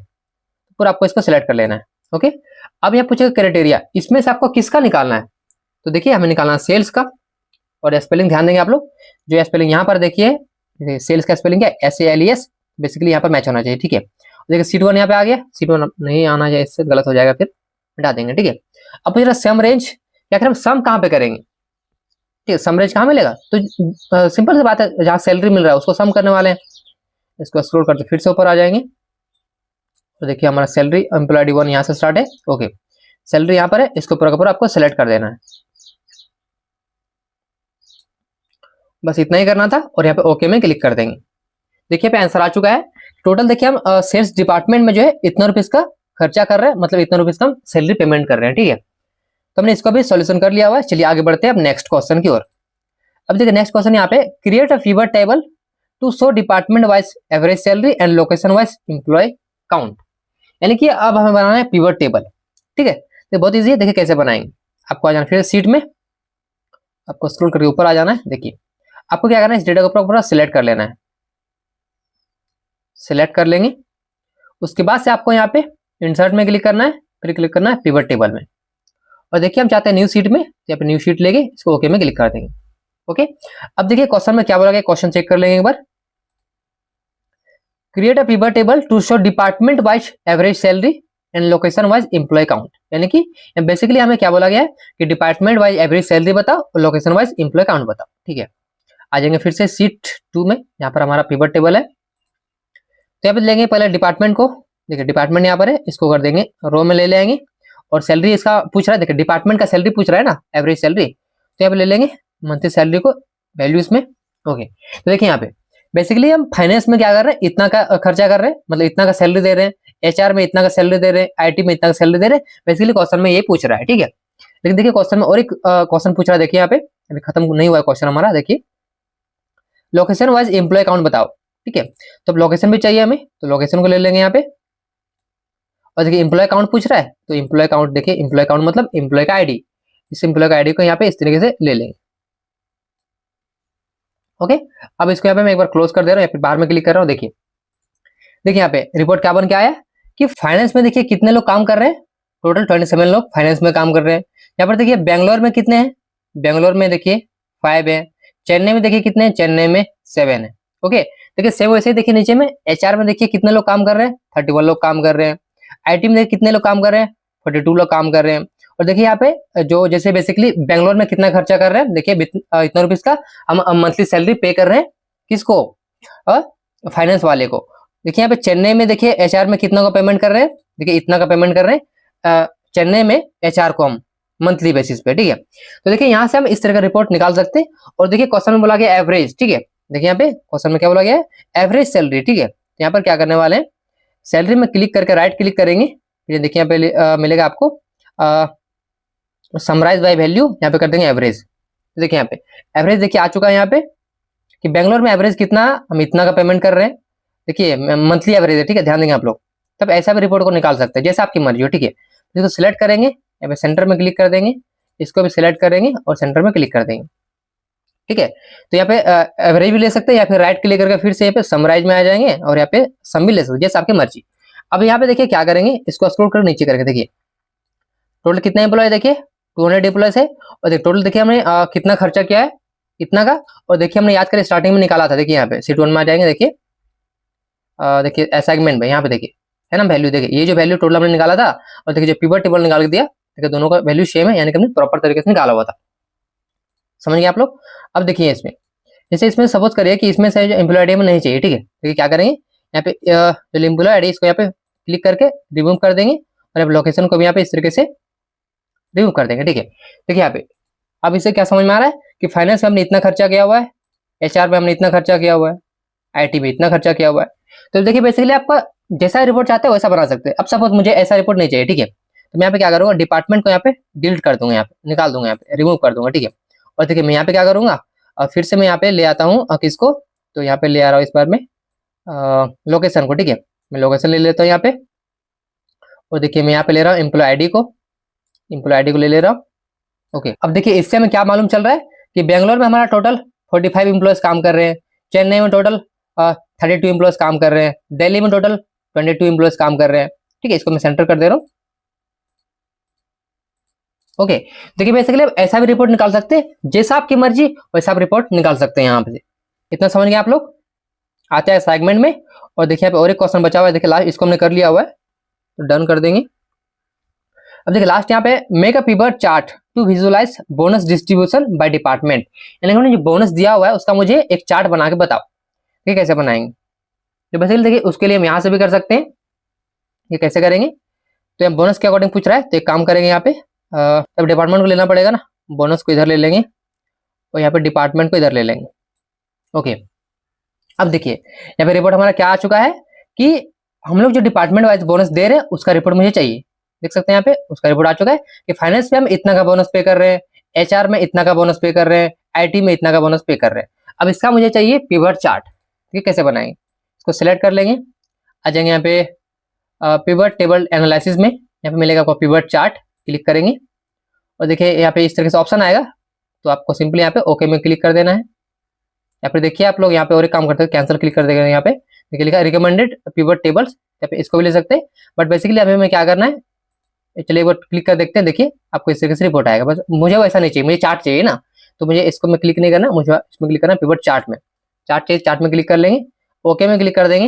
पूरा आपको इसको सिलेक्ट कर लेना है, ओके। अब यहाँ पूछेगा क्राइटेरिया, इसमें से आपको किसका निकालना है, तो देखिए हमें निकालना है सेल्स का, और स्पेलिंग ध्यान देंगे आप लोग, जो स्पेलिंग यहाँ पर देखिए सेल्स का स्पेलिंग क्या है, SALES, बेसिकली यहाँ पर मैच होना चाहिए, ठीक है। देखिए सीट 1 यहाँ पे आ गया, सीट 1 नहीं आना चाहिए, इससे गलत हो जाएगा, फिर मिटा देंगे, ठीक है। अब पूछ रहा सम रेंज, या फिर हम सम कहाँ पे करेंगे, ठीक है, समरेज कहाँ मिलेगा, तो सिंपल सी बात है, जहाँ सैलरी मिल रहा है उसको सम करने वाले हैं। इसको स्क्रॉल करते फिर से ऊपर आ जाएंगे, तो देखिए हमारा सैलरी एम्प्लॉय वन यहाँ से स्टार्ट है। ओके, सैलरी यहाँ पर है, इसको पूरा का पूरा आपको सेलेक्ट कर देना है, बस इतना ही करना था, और यहाँ पे ओके में क्लिक कर देंगे। देखिए पे आंसर आ चुका है। टोटल देखिए हम सेल्स डिपार्टमेंट में जो है इतना रुपीज का खर्चा कर रहे हैं, मतलब इतना रुपीज का हम सैलरी पेमेंट कर रहे हैं। ठीक है, तो हमने इसको भी सॉल्यूशन कर लिया हुआ है। चलिए आगे बढ़ते हैं अब नेक्स्ट क्वेश्चन की ओर। अब देखिए नेक्स्ट क्वेश्चन यहाँ पे, create a pivot table to show department wise average salary and location wise employee count. यानी कि अब हमें बनाना है पिवट टेबल। ठीक है, तो बहुत इजी है, देखिए कैसे बनाएंगे। आपको आ जाना फिर सीट में, आपको स्क्रॉल करके ऊपर आ जाना है। देखिए आपको क्या करना है, इस डेटा को पूरा सिलेक्ट कर लेना है, सिलेक्ट कर लेंगे। उसके बाद से आपको यहाँ पे इंसर्ट में क्लिक करना है, फिर क्लिक करना है पिवट टेबल में, और देखिए हम चाहते हैं न्यू शीट में, यहाँ पे न्यू शीट लेंगे, इसको ओके में क्लिक कर देंगे। ओके, अब देखिए क्वेश्चन में क्या बोला गया, क्वेश्चन चेक कर लेंगे एक बार। Create a pivot table to show department wise average salary and location wise employee count. यानी कि बेसिकली हमें क्या बोला गया है कि डिपार्टमेंट वाइज एवरेज सैलरी बताओ और लोकेशन वाइज एम्प्लॉय काउंट बताओ। ठीक है, आ जाएंगे फिर से सीट 2 में, यहाँ पर हमारा पिवट टेबल है। तो यहाँ पे लेंगे पहले डिपार्टमेंट को, देखिए डिपार्टमेंट यहाँ पर है, इसको कर देंगे रो में ले लेंगे, और सैलरी इसका पूछ रहा है, देखिए डिपार्टमेंट का सैलरी पूछ रहा है ना, एवरेज सैलरी, तो यहाँ पे ले लेंगे मंथली सैलरी को वैल्यू इसमें। ओके, तो देखिए यहाँ पे बेसिकली हम फाइनेंस में क्या कर रहे हैं, इतना का खर्चा कर रहे हैं, मतलब इतना का सैलरी दे रहे हैं, एचआर में इतना का सैलरी दे रहे हैं, आईटी में इतना का सैलरी दे रहे हैं, बेसिकली क्वेश्चन में ये पूछ रहा है। ठीक है, लेकिन देखिए क्वेश्चन में और एक क्वेश्चन पूछ रहा है, देखिए यहाँ पे अभी खत्म नहीं हुआ है क्वेश्चन हमारा। देखिए लोकेशन वाइज एम्प्लॉय काउंट बताओ। ठीक है, तो अब लोकेशन भी चाहिए हमें, तो लोकेशन को ले लेंगे यहाँ पे, और देखिए एम्प्लॉय काउंट पूछ रहा है, तो एम्प्लॉय काउंट, देखिए एम्प्लॉय काउंट मतलब एम्प्लॉय का आईडी, इस एम्प्लॉय का आईडी को यहाँ पे इस तरीके से ले लेंगे। ओके, अब इसको यहाँ पे मैं एक बार क्लोज कर दे रहा हूँ, या फिर बाहर में क्लिक कर रहा हूँ। देखिए देखिए यहाँ पे रिपोर्ट क्या बन के आया कि फाइनेंस में देखिए कितने लोग काम कर रहे हैं, टोटल 27 लोग फाइनेंस में काम कर रहे हैं। यहाँ पर देखिए बेंगलोर में कितने हैं, बेंगलोर में देखिए 5 है, चेन्नई में देखिए कितने हैं, चेन्नई में 7 है। ओके, देखिए सेम वैसे ही देखिए नीचे में एचआर में देखिए कितने लोग काम कर रहे हैं, 31 लोग काम कर रहे हैं। आईटी में देखिए कितने लोग काम कर रहे हैं, 42 लोग काम कर रहे हैं। और देखिए यहाँ पे जो जैसे बेसिकली बेंगलोर में कितना खर्चा कर रहे हैं, देखिए इतना रुपीज का हम मंथली सैलरी पे कर रहे हैं, किसको, फाइनेंस वाले को। देखिए यहाँ पे चेन्नई में देखिए एचआर में कितना का पेमेंट कर रहे हैं, देखिए इतना का पेमेंट कर रहे हैं चेन्नई में एचआर को हम मंथली बेसिस पे। ठीक है, तो देखिए यहाँ से हम इस तरह का रिपोर्ट निकाल सकते हैं। और देखिए क्वेश्चन में बोला गया एवरेज। ठीक है, देखिए यहाँ पे क्वेश्चन में क्या बोला गया है, एवरेज सैलरी। ठीक है, तो यहाँ पर क्या करने वाले हैं, सैलरी में क्लिक करके राइट क्लिक करेंगे, ये देखिए यहाँ पे मिलेगा आपको समराइज बाय वैल्यू, यहाँ पे कर देंगे एवरेज। तो देखिए यहाँ पे एवरेज देखिए आ चुका है यहाँ पे कि बेंगलोर में एवरेज कितना, हम इतना का पेमेंट कर रहे हैं, देखिए मंथली एवरेज है। ठीक है, ध्यान देंगे आप लोग, तब ऐसा भी रिपोर्ट को निकाल सकते हैं, जैसे आपकी मर्जी हो। ठीक है, इसको सिलेक्ट करेंगे, यहाँ पे सेंटर में क्लिक कर देंगे, इसको भी सिलेक्ट करेंगे और सेंटर में क्लिक कर देंगे। ठीक है, तो यहाँ पे एवरेज भी ले सकते हैं, या फिर राइट क्लिक करके फिर से यहाँ पे समराइज में आ जाएंगे, और यहाँ पे सम भी ले सकते हैं, जैसे आपकी मर्जी। अब यहाँ पे देखिए क्या करेंगे, इसको स्क्रॉल कर नीचे करके देखिए टोटल कितना एम्प्लॉय, देखिए 200 एम्प्लॉयज है। और देखिए टोटल देखिए हमने कितना खर्चा किया है, इतना का। और देखिए हमने याद करें स्टार्टिंग में निकाला था, देखिए यहाँ पे सीट 1 में आ जाएंगे, देखिए देखिए असाइनमेंट में यहाँ पे देखिए है ना वैल्यू, देखिए ये जो वैल्यू टोटल हमने निकाला था, और देखिए जो पिवट टेबल निकाल के दिया, देखिए दोनों का वैल्यू सेम है, यानी कि हमने प्रॉपर तरीके से निकाला हुआ था। समझ गए आप लोग। अब देखिए इसमें जैसे इसमें सपोज करिए कि इसमें से जो एम्प्लॉय आईडी में नहीं चाहिए। ठीक है, देखिए क्या करेंगे, यहाँ पे जो एम्प्लॉय आईडी इसको यहाँ पे क्लिक करके रिमूव कर देंगे, और अब लोकेशन को भी यहाँ पे इस तरीके से रिमूव कर देंगे। ठीक है, देखिए यहाँ पे अब इससे क्या समझ में आ रहा है कि फाइनेंस में हमने इतना खर्चा किया हुआ है, एचआर में हमने इतना खर्चा किया हुआ है, आईटी में इतना खर्चा किया हुआ है। तो देखिए बेसिकली आपका जैसा रिपोर्ट चाहते हैं वैसा बना सकते हैं। अब सपोज मुझे ऐसा रिपोर्ट नहीं चाहिए। ठीक है, तो मैं यहाँ पे क्या करूंगा, डिपार्टमेंट को यहाँ पे डिलीट कर दूंगा, यहाँ पे निकाल दूंगा, यहाँ पे रिमूव कर दूंगा। ठीक है, और देखिए मैं यहाँ पे क्या करूंगा, फिर से मैं यहाँ पे ले आता हूँ किसको, तो यहाँ पे ले आ रहा हूँ इस बार में लोकेशन को। ठीक है, मैं लोकेशन ले लेता हूँ यहाँ पे, और देखिए मैं यहाँ पे ले रहा हूँ एम्प्लॉय आईडी को, एम्प्लॉय आईडी को ले रहा हूँ। ओके, अब देखिए इससे हमें क्या मालूम चल रहा है कि बेंगलोर में हमारा टोटल 45 एम्प्लॉयज काम कर रहे हैं, चेन्नई में टोटल 32 एम्प्लॉयज काम कर रहे हैं, दिल्ली में टोटल 22 एम्प्लॉयज काम कर रहे हैं। ठीक है, इसको मैं सेंटर कर दे रहा हूँ। ओके, देखिए बेसिकली आप ऐसा भी रिपोर्ट निकाल सकते हैं, जैसा आपकी मर्जी वैसा आप रिपोर्ट निकाल सकते हैं यहाँ पे। इतना समझ गए आप लोग। आते हैं सेगमेंट में, और देखिए यहाँ पे और एक क्वेश्चन बचा हुआ है, देखिए लास्ट इसको हमने कर लिया हुआ है, तो डन कर देंगे। अब देखिए लास्ट यहाँ पे make a pivot chart to visualise bonus distribution by department, यानी उन्होंने जो बोनस दिया हुआ है उसका मुझे एक चार्ट बना के बताओ, ये कैसे बनाएंगे। तो बेसिकली देखिए उसके लिए हम यहाँ से भी कर सकते हैं, ये कैसे करेंगे, तो हम बोनस के अकॉर्डिंग पूछ रहा है तो एक काम करेंगे यहाँ पे अब डिपार्टमेंट को लेना पड़ेगा ना, बोनस को इधर ले लेंगे और यहाँ पे डिपार्टमेंट को इधर ले लेंगे। ओके, अब देखिए यहाँ पे रिपोर्ट हमारा क्या आ चुका है कि हम लोग जो डिपार्टमेंट वाइज बोनस दे रहे हैं उसका रिपोर्ट मुझे चाहिए। देख सकते हैं यहाँ पे उसका रिपोर्ट आ चुका है कि फाइनेंस में हम इतना का बोनस पे कर रहे हैं, एचआर में इतना का बोनस पे कर रहे हैं, आईटी में इतना का बोनस पे कर रहे हैं। अब इसका मुझे चाहिए पिवट चार्ट, ठीक है, कैसे बनाएंगे, इसको सिलेक्ट कर लेंगे, आ जाएंगे यहाँ पे पिवट टेबल एनालिसिस में, यहाँ पे मिलेगा आपको पिवट चार्ट, क्लिक करेंगे और देखिए यहाँ पे इस तरह से ऑप्शन आएगा, तो आपको सिंपली यहाँ पे ओके में क्लिक कर देना है। या फिर देखिए आप लोग यहाँ पे और एक काम करते हैं, कैंसिल क्लिक कर देंगे, यहाँ पे देखिए लिखा रिकमेंडेड पिवट टेबल्स, यहाँ पे इसको भी ले सकते हैं, बट बेसिकली अभी हमें क्या करना है, चलिए एक बार क्लिक कर देखते हैं। देखिए आपको इस तरीके से रिपोर्ट आएगा, बस मुझे वैसा नहीं चाहिए, मुझे चार्ट चाहिए ना, तो मुझे इसको में क्लिक नहीं करना, मुझे इसमें क्लिक करना पिवट चार्ट में, चार्ट चाहिए, चार्ट में क्लिक कर लेंगे, ओके में क्लिक कर देंगे।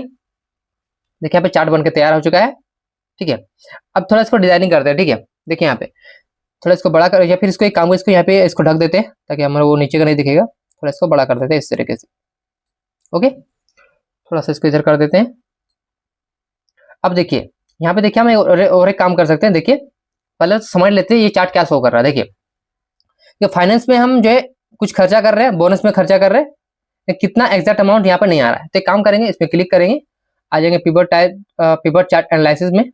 देखिए यहाँ पे चार्ट बनकर तैयार हो चुका है, ठीक है। अब थोड़ा इसको डिजाइनिंग करते हैं, ठीक है, देखिए यहाँ पे थोड़ा इसको बड़ा कर, या फिर इसको एक काम इसको यहाँ पे इसको ढक देते हैं ताकि हमारा वो नीचे का नहीं दिखेगा, थोड़ा इसको बड़ा कर देते हैं इस तरीके से। ओके, थोड़ा सा इसको इधर कर देते हैं। अब देखिए यहाँ पे देखिए हम और एक काम कर सकते हैं, देखिए पहले तो समझ लेते हैं ये चार्ट क्या शो कर रहा है। देखिए कि फाइनेंस में हम जो है कुछ खर्चा कर रहे हैं, बोनस में खर्चा कर रहे हैं, कितना एग्जैक्ट अमाउंट यहाँ पे नहीं आ रहा है, तो एक काम करेंगे, इसमें क्लिक करेंगे, आ जाएंगे पिवट चार्ट एनालिसिस में,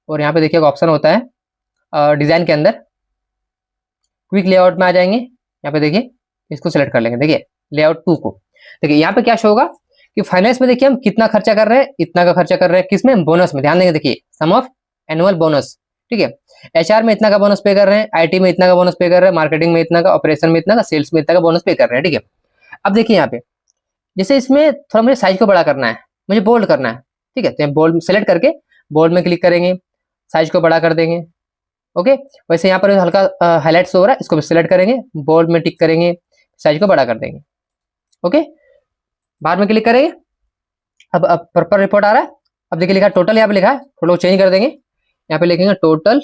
और यहाँ पे देखिए ऑप्शन होता है डिजाइन के अंदर, क्विक लेआउट में आ जाएंगे, यहाँ पे देखिए इसको सिलेक्ट कर लेंगे, देखिए लेआउट 2 को। देखिए यहाँ पे क्या शो होगा कि फाइनेंस में देखिए हम कितना खर्चा कर रहे हैं, इतना का खर्चा कर रहे हैं, किसमें, बोनस में, ध्यान देंगे, देखिए सम ऑफ एनुअल बोनस, ठीक है। एचआर में इतना का बोनस पे कर रहे हैं, आईटी में इतना का बोनस पे कर रहे हैं, मार्केटिंग में इतना का, ऑपरेशन में इतना का, सेल्स में इतना का बोनस पे कर रहे हैं, ठीक है। अब देखिए यहाँ पे जैसे इसमें थोड़ा मुझे साइज को बड़ा करना है, मुझे बोल्ड करना है, ठीक है, तो बोल्ड सेलेक्ट करके बोल्ड में क्लिक करेंगे, साइज को बड़ा कर देंगे। ओके, वैसे यहाँ पर हल्का हाईलाइट्स हो रहा है, इसको भी सिलेक्ट करेंगे, बोल्ड में टिक करेंगे, साइज को बड़ा कर देंगे। ओके, बाहर में क्लिक करेंगे, अब प्रॉपर रिपोर्ट आ रहा है। अब देखिए लिखा टोटल, यहाँ पे लिखा है, थोड़ा चेंज कर देंगे, यहाँ पे लिखेंगे टोटल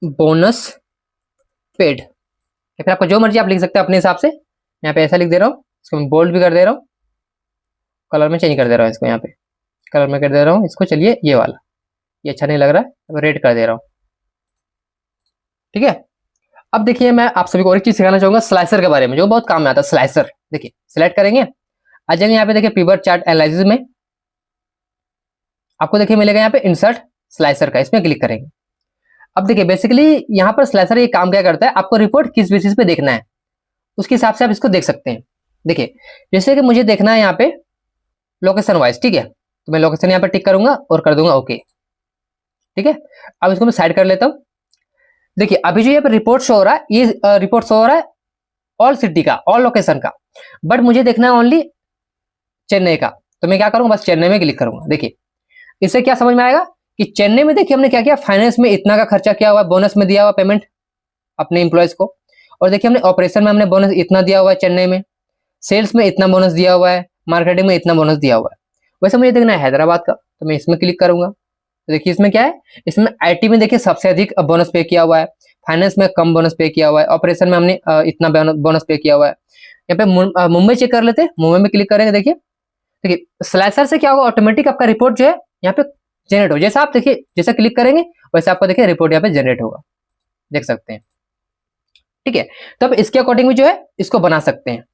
बोनस पेड, या फिर आपको जो मर्जी आप लिख सकते हैं अपने हिसाब से। यहाँ पे ऐसा लिख दे रहा हूँ, इसको मैं बोल्ड भी कर दे रहा हूँ, कलर में चेंज कर दे रहा हूँ, इसको यहाँ पे कलर में कर दे रहा हूँ, इसको चलिए ये वाला, ये अच्छा नहीं लग रहा है, अब रेड कर दे रहा हूँ, ठीक है। अब देखिए मैं आप सभी को और एक चीज सिखाना चाहूंगा स्लाइसर के बारे में, जो बहुत काम में आता है, स्लाइसर। देखिए सिलेक्ट करेंगे, आ जाएंगे यहाँ पे देखिए पिवट चार्ट एनालिसिस में, आपको देखिए मिलेगा यहाँ पे इंसर्ट स्लाइसर का, इसमें क्लिक करेंगे। अब देखिए बेसिकली यहाँ पर स्लाइसर ये काम क्या करता है, आपको रिपोर्ट किस बेसिस पे देखना है उसके हिसाब से आप इसको देख सकते हैं। देखिए जैसे कि मुझे देखना है यहाँ पे लोकेशन वाइज, ठीक है, तो मैं लोकेशन यहाँ पे टिक करूंगा और कर दूंगा ओके, ठीक है। अब इसको मैं साइड कर लेता हूँ। देखिए अभी जो यहाँ पे रिपोर्ट शो हो रहा है, ये रिपोर्ट शो हो रहा है ऑल सिटी का, ऑल लोकेशन का, बट मुझे देखना है ओनली चेन्नई का, तो मैं क्या करूंगा, बस चेन्नई में क्लिक करूंगा। देखिए इससे क्या समझ में आएगा कि चेन्नई में देखिए हमने क्या किया, फाइनेंस में इतना का खर्चा किया हुआ, बोनस में दिया हुआ पेमेंट अपने इंप्लॉयज को, और देखिए हमने ऑपरेशन में हमने बोनस इतना दिया हुआ है चेन्नई में, सेल्स में इतना बोनस दिया हुआ है, मार्केटिंग में इतना बोनस दिया हुआ है। वैसे मुझे देखना है हैदराबाद का, तो मैं इसमें क्लिक करूंगा। तो देखिए इसमें क्या है, इसमें आईटी में देखिए सबसे अधिक बोनस पे किया हुआ है, फाइनेंस में कम बोनस पे किया हुआ है, ऑपरेशन में हमने इतना बोनस पे किया हुआ है। यहाँ पे मुंबई चेक कर लेते हैं, मुंबई में क्लिक करेंगे। देखिए देखिए स्लाइसर से क्या होगा, ऑटोमेटिक आपका रिपोर्ट जो है यहाँ पे जनरेट हो, जैसा आप देखिए जैसा क्लिक करेंगे वैसे आपको देखिए रिपोर्ट यहाँ पे जनरेट होगा, देख सकते हैं, ठीक है। तो अब इसके अकॉर्डिंग भी जो है इसको बना सकते हैं।